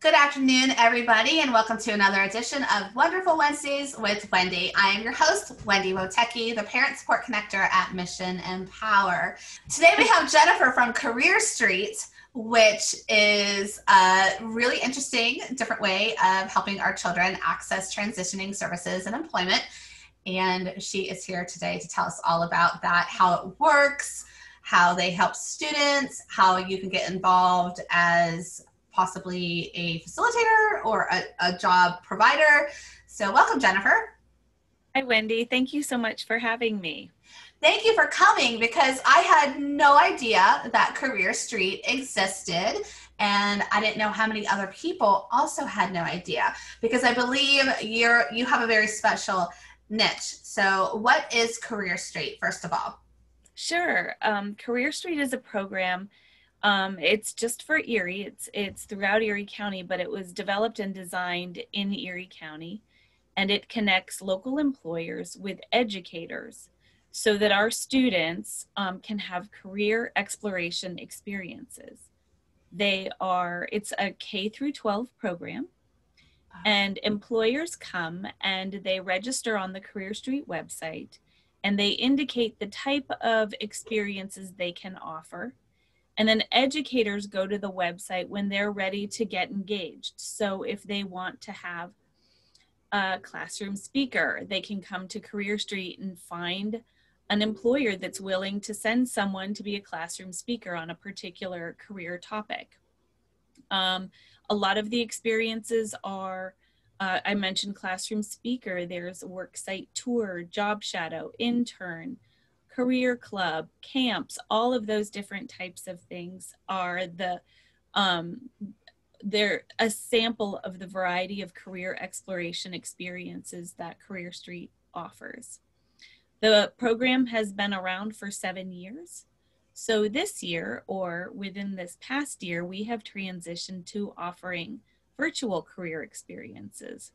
Good afternoon, everybody, and welcome to another edition of Wonderful Wednesdays with Wendy. I am your host, Wendy Wotecki, the Parent Support Connector at Mission Empower. Today we have Jennifer from Career Street, which is a really interesting, different way of helping our children access transitioning services and employment. And she is here today to tell us all about that, how it works, how they help students, how you can get involved as possibly a facilitator or a job provider. So welcome, Jennifer. Hi, Wendy. Thank you so much for having me. Thank you for coming, because I had no idea that Career Street existed, and I didn't know how many other people also had no idea, because I believe you have a very special niche. So what is Career Street, first of all? Sure. Career Street is a program. It's just for Erie. It's throughout Erie County, but it was developed and designed in Erie County, and it connects local employers with educators so that our students can have career exploration experiences. It's a K through 12 program, and employers come and they register on the Career Street website, and they indicate the type of experiences they can offer. And then educators go to the website when they're ready to get engaged. So if they want to have a classroom speaker, they can come to Career Street and find an employer that's willing to send someone to be a classroom speaker on a particular career topic. A lot of the experiences are, I mentioned classroom speaker, there's work site tour, job shadow, intern, career club, camps, all of those different types of things are they're a sample of the variety of career exploration experiences that Career Street offers. The program has been around for 7 years. So this year, or within this past year, we have transitioned to offering virtual career experiences.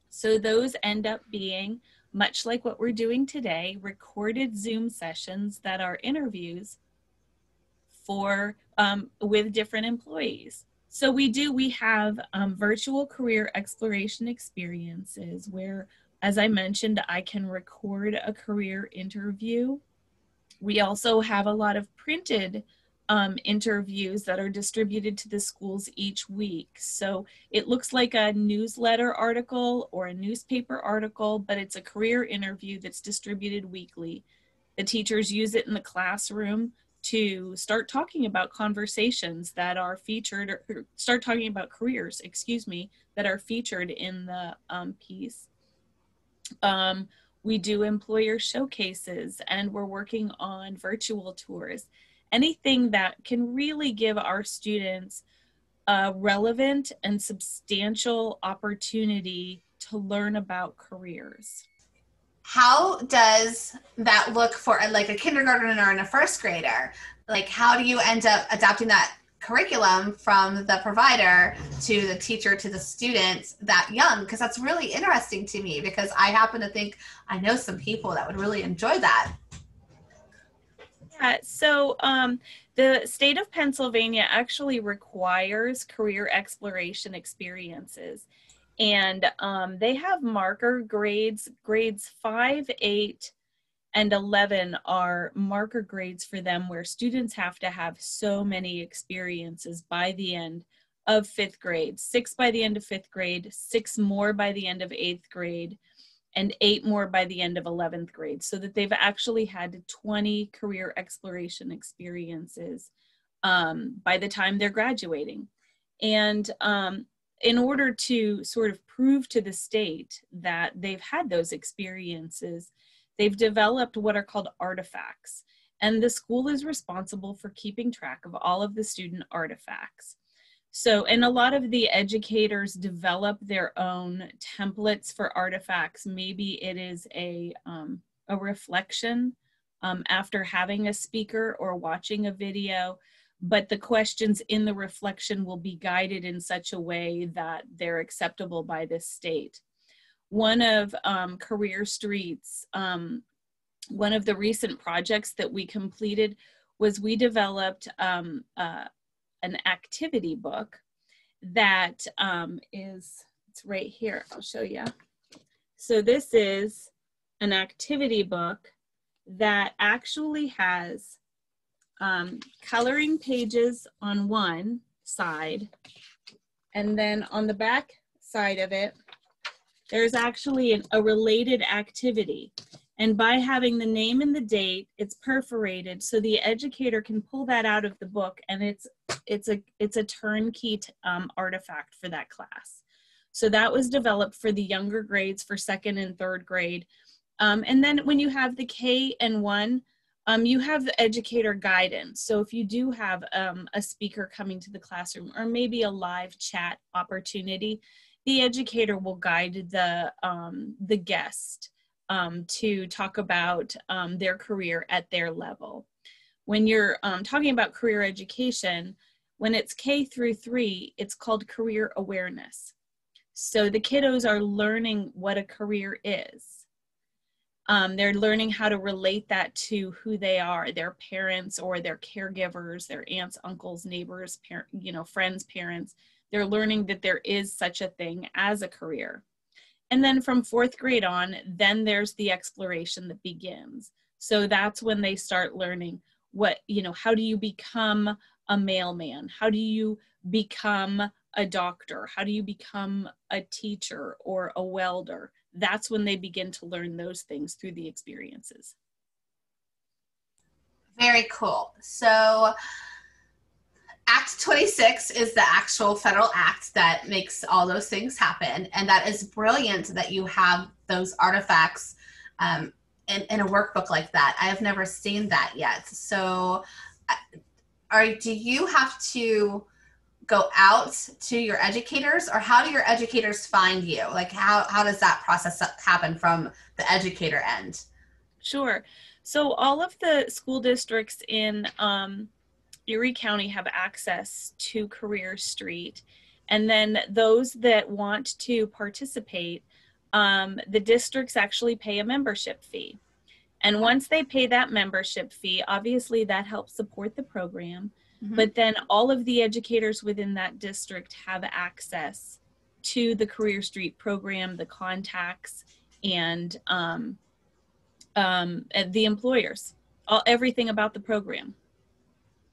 So those end up being, much like what we're doing today, recorded Zoom sessions that are interviews for with different employees. So we have virtual career exploration experiences where, as I mentioned, I can record a career interview. We also have a lot of printed interviews that are distributed to the schools each week. So it looks like a newsletter article or a newspaper article, but it's a career interview that's distributed weekly. The teachers use it in the classroom to start talking about conversations that are featured, or start talking about careers, that are featured in the piece. We do employer showcases, and we're working on virtual tours. Anything that can really give our students a relevant and substantial opportunity to learn about careers. How does that look for like a kindergartner and a first grader? Like, how do you end up adapting that curriculum from the provider to the teacher to the students that young? Because that's really interesting to me, because I happen to think I know some people that would really enjoy that. Yeah, so the state of Pennsylvania actually requires career exploration experiences. And they have marker grades. Grades 5, 8, and 11 are marker grades for them, where students have to have so many experiences by the end of 5th grade, 6 by the end of 5th grade, 6 more by the end of 8th grade, and 8 more by the end of 11th grade, so that they've actually had 20 career exploration experiences by the time they're graduating. And in order to sort of prove to the state that they've had those experiences, they've developed what are called artifacts. And the school is responsible for keeping track of all of the student artifacts. So, and a lot of the educators develop their own templates for artifacts. Maybe it is a reflection after having a speaker or watching a video, but the questions in the reflection will be guided in such a way that they're acceptable by this state. One of Career Street's, one of the recent projects that we completed was we developed an activity book that it's right here. I'll show you. So this is an activity book that actually has coloring pages on one side, and then on the back side of it, there's actually a related activity. And by having the name and the date, it's perforated so the educator can pull that out of the book, and it's a turnkey artifact for that class. So that was developed for the younger grades, for second and third grade. And then when you have the K and 1, you have the Educator Guidance. So if you do have a speaker coming to the classroom, or maybe a live chat opportunity, the educator will guide the guest to talk about their career at their level. When you're talking about career education, when it's K through 3, it's called career awareness. So the kiddos are learning what a career is. They're learning how to relate that to who they are, their parents or their caregivers, their aunts, uncles, neighbors, friends, parents. They're learning that there is such a thing as a career. And then from 4th grade on, then there's the exploration that begins. So that's when they start learning how do you become a mailman? How do you become a doctor? How do you become a teacher or a welder? That's when they begin to learn those things through the experiences. Very cool. So Act 26 is the actual federal act that makes all those things happen. And that is brilliant that you have those artifacts in a workbook like that. I have never seen that yet. So do you have to go out to your educators, or how do your educators find you? Like how does that process happen from the educator end? Sure. So all of the school districts in Erie County have access to Career Street. And then those that want to participate, the districts actually pay a membership fee. And once they pay that membership fee, obviously that helps support the program. Mm-hmm. But then all of the educators within that district have access to the Career Street program, the contacts, and the employers, everything about the program.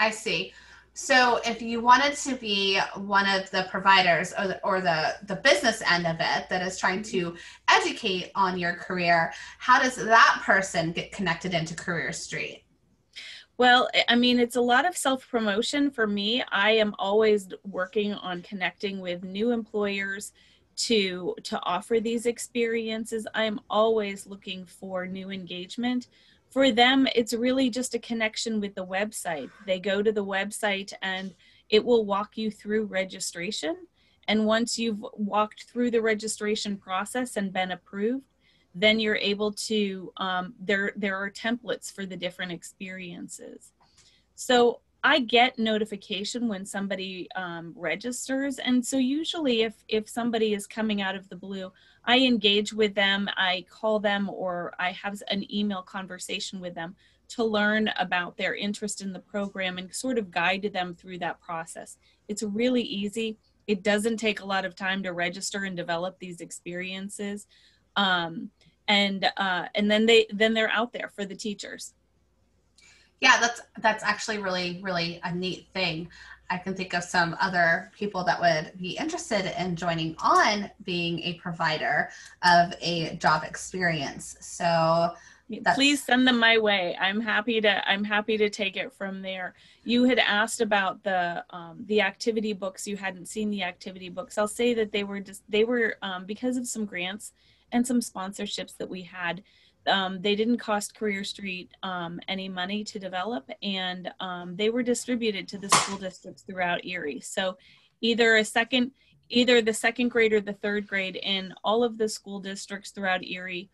I see. So if you wanted to be one of the providers or the business end of it that is trying to educate on your career, how does that person get connected into Career Street? Well, I mean, it's a lot of self-promotion for me. I am always working on connecting with new employers to offer these experiences. I'm always looking for new engagement. For them, it's really just a connection with the website. They go to the website and it will walk you through registration. And once you've walked through the registration process and been approved, then you're able to, there are templates for the different experiences. So I get notification when somebody registers. And so usually if somebody is coming out of the blue, I engage with them, I call them, or I have an email conversation with them to learn about their interest in the program and sort of guide them through that process. It's really easy. It doesn't take a lot of time to register and develop these experiences. And then they're out there for the teachers. Yeah, that's actually really, really a neat thing. I can think of some other people that would be interested in joining on being a provider of a job experience. So please send them my way. I'm happy to take it from there. You had asked about the activity books. You hadn't seen the activity books. I'll say that they were because of some grants and some sponsorships that we had. They didn't cost Career Street any money to develop, and they were distributed to the school districts throughout Erie. So either the second grade or the third grade in all of the school districts throughout Erie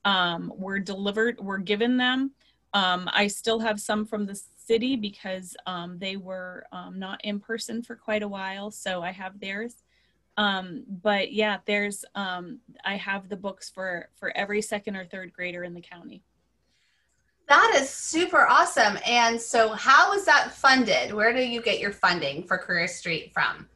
were given them. I still have some from the city because they were not in person for quite a while, so I have theirs. But yeah, I have the books for every second or third grader in the county. That is super awesome. And so how is that funded? Where do you get your funding for Career Street from?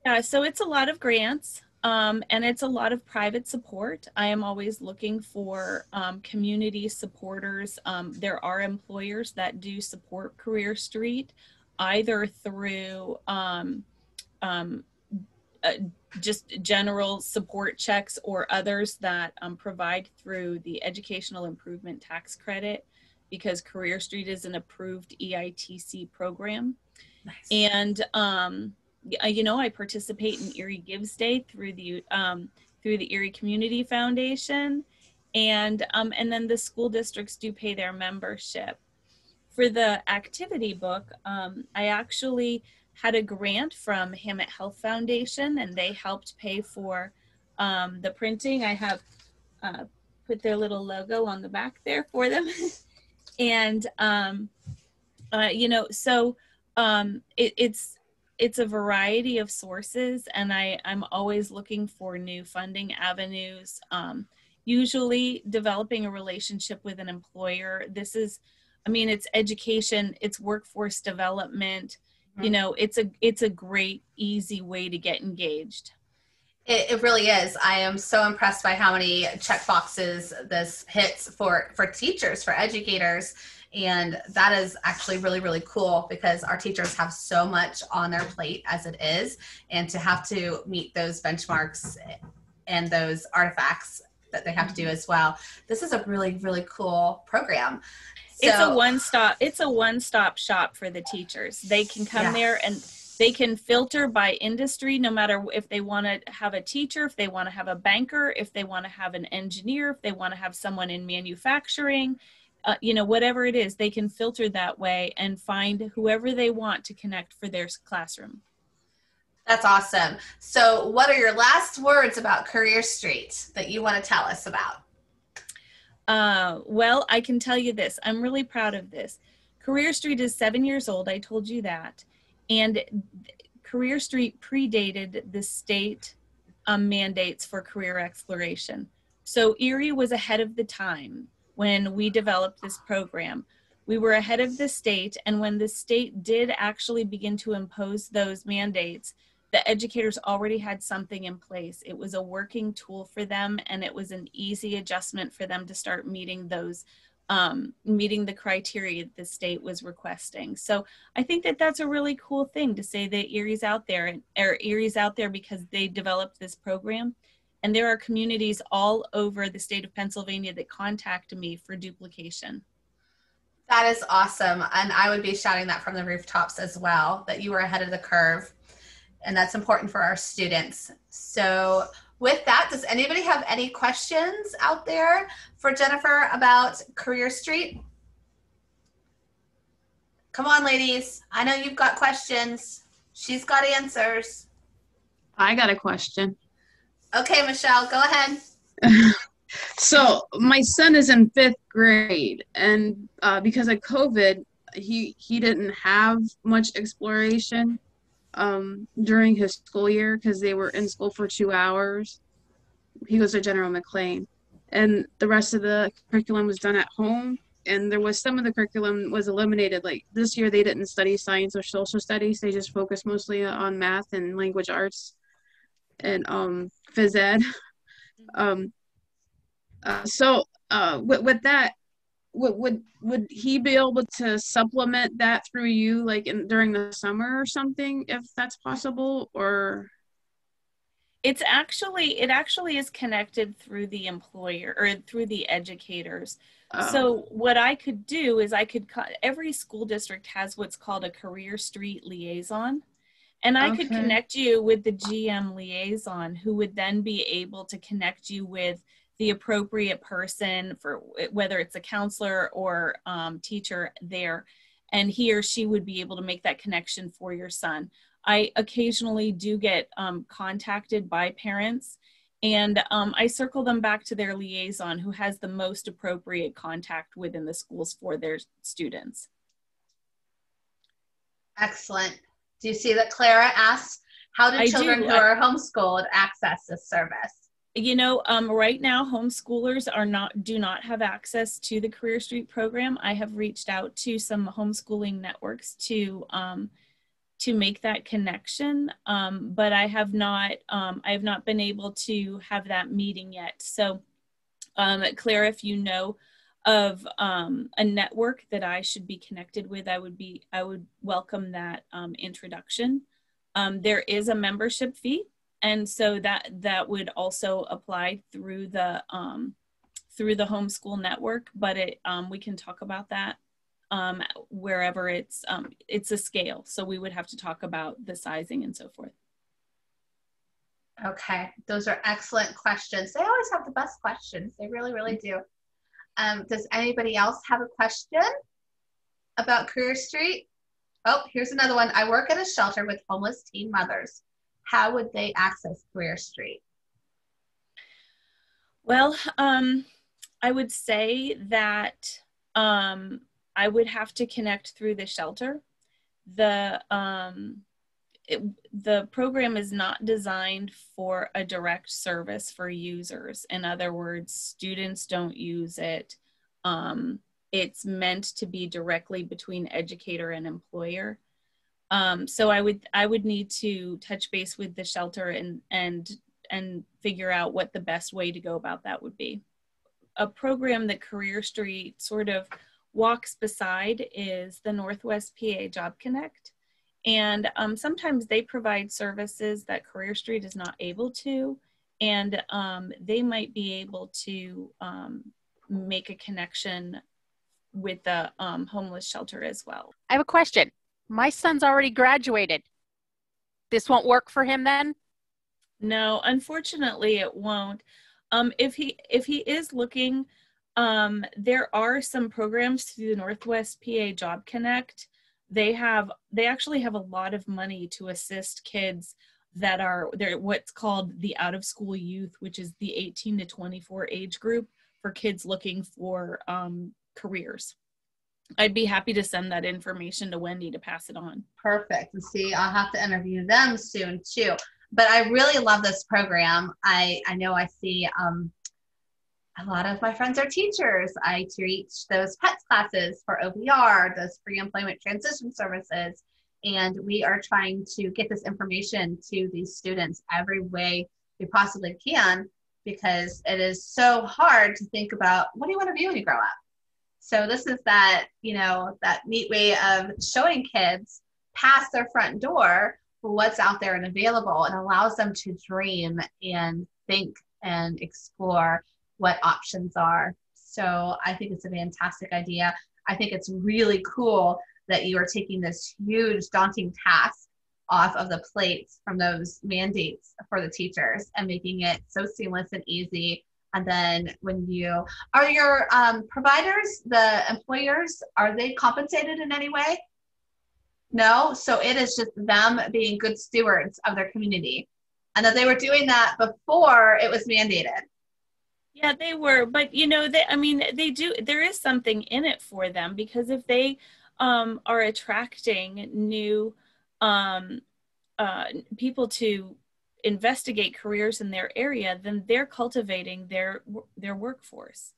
Yeah, so it's a lot of grants, and it's a lot of private support. I am always looking for community supporters. There are employers that do support Career Street, either through um, uh, just general support checks, or others that provide through the Educational Improvement Tax Credit, because Career Street is an approved EITC program. Nice. And you know, I participate in Erie Gives Day through the Erie Community Foundation, and then the school districts do pay their membership. For the activity book, I actually had a grant from Hammett Health Foundation, and they helped pay for the printing. I have put their little logo on the back there for them. And you know, so it's a variety of sources, and I'm always looking for new funding avenues. Usually developing a relationship with an employer. This is, I mean, it's education, it's workforce development. Mm-hmm. You know, it's a great, easy way to get engaged. It really is. I am so impressed by how many check boxes this hits for teachers, for educators. And that is actually really, really cool, because our teachers have so much on their plate as it is. And to have to meet those benchmarks and those artifacts that they have to do as well. This is a really, really cool program. So, it's a one-stop shop for the teachers. They can come there and they can filter by industry, no matter if they want to have a teacher, if they want to have a banker, if they want to have an engineer, if they want to have someone in manufacturing, you know, whatever it is, they can filter that way and find whoever they want to connect for their classroom. That's awesome. So what are your last words about Career Street that you want to tell us about? Well, I can tell you this. I'm really proud of this. Career Street is 7 years old. I told you that. And Career Street predated the state mandates for career exploration. So Erie was ahead of the time when we developed this program. We were ahead of the state, and when the state did actually begin to impose those mandates, the educators already had something in place. It was a working tool for them, and it was an easy adjustment for them to start meeting those meeting the criteria the state was requesting. So I think that that's a really cool thing to say that Erie's out there, or Erie's out there because they developed this program. And there are communities all over the state of Pennsylvania that contact me for duplication. That is awesome. And I would be shouting that from the rooftops as well, that you were ahead of the curve. And that's important for our students. So with that, does anybody have any questions out there for Jennifer about Career Street? Come on, ladies. I know you've got questions. She's got answers. I got a question. Okay, Michelle, go ahead. So my son is in 5th grade, and because of COVID, he didn't have much exploration during his school year, because they were in school for 2 hours. He goes to General McLean, and the rest of the curriculum was done at home, and there was some of the curriculum was eliminated. Like this year they didn't study science or social studies, they just focused mostly on math and language arts and phys ed. With that, would he be able to supplement that through you, like during the summer or something, if that's possible? Or it actually is connected through the employer or through the educators. So what I could do is every school district has what's called a Career Street Liaison. And I could connect you with the GM liaison, who would then be able to connect you with the appropriate person, for whether it's a counselor or teacher there, and he or she would be able to make that connection for your son. I occasionally do get contacted by parents, and I circle them back to their liaison, who has the most appropriate contact within the schools for their students. Excellent. Do you see that Clara asked, how do children who are homeschooled access this service? You know, right now, homeschoolers do not have access to the Career Street program. I have reached out to some homeschooling networks to to make that connection, but I have not been able to have that meeting yet. So Claire, if you know of a network that I should be connected with, I would welcome that introduction. There is a membership fee, and so that would also apply through the homeschool network, but we can talk about that wherever it's a scale. So we would have to talk about the sizing and so forth. Okay, those are excellent questions. They always have the best questions. They really, really do. Does anybody else have a question about Career Street? Oh, here's another one. I work at a shelter with homeless teen mothers. How would they access Career Street? Well, I would say that I would have to connect through the shelter. The program is not designed for a direct service for users. In other words, students don't use it. It's meant to be directly between educator and employer. So I would need to touch base with the shelter and figure out what the best way to go about that would be. A program that Career Street sort of walks beside is the Northwest PA Job Connect. And sometimes they provide services that Career Street is not able to, and they might be able to make a connection with the homeless shelter as well. I have a question. My son's already graduated. This won't work for him then? No, unfortunately it won't. If he is looking, there are some programs through the Northwest PA Job Connect. They actually have a lot of money to assist kids that they're what's called the out of school youth, which is the 18 to 24 age group for kids looking for careers. I'd be happy to send that information to Wendy to pass it on. Perfect. And see, I'll have to interview them soon too. But I really love this program. I know I see a lot of my friends are teachers. I teach those PETS classes for OBR, those pre-employment transition services. And we are trying to get this information to these students every way we possibly can, because it is so hard to think about, what do you want to be when you grow up? So this is that, that neat way of showing kids past their front door what's out there and available, and allows them to dream and think and explore what options are. So I think it's a fantastic idea. I think it's really cool that you are taking this huge daunting task off of the plates from those mandates for the teachers and making it so seamless and easy. And then are your providers, the employers, are they compensated in any way? No? So it is just them being good stewards of their community, and that they were doing that before it was mandated. Yeah, they were, but they do, there is something in it for them, because if they are attracting new people to investigate careers in their area, then they're cultivating their workforce.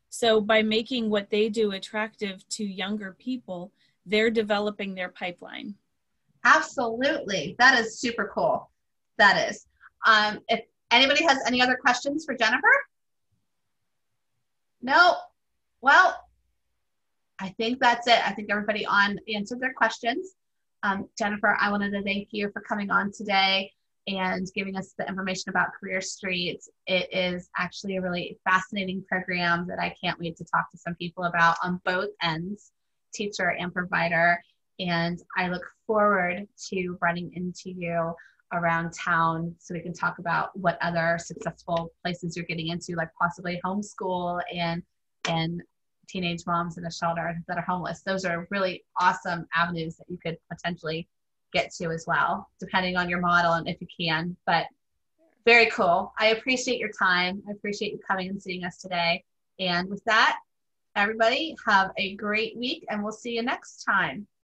So by making what they do attractive to younger people, they're developing their pipeline. Absolutely. That is super cool. That is. If anybody has any other questions for Jennifer? No? Well, I think that's it. I think everybody answered their questions. Jennifer, I wanted to thank you for coming on today and giving us the information about Career Street. It is actually a really fascinating program that I can't wait to talk to some people about on both ends, teacher and provider. And I look forward to running into you around town so we can talk about what other successful places you're getting into, like possibly homeschool and teenage moms in a shelter that are homeless. Those are really awesome avenues that you could potentially get to as well, depending on your model and if you can. But very cool. I appreciate your time. I appreciate you coming and seeing us today. And with that, everybody have a great week, and we'll see you next time.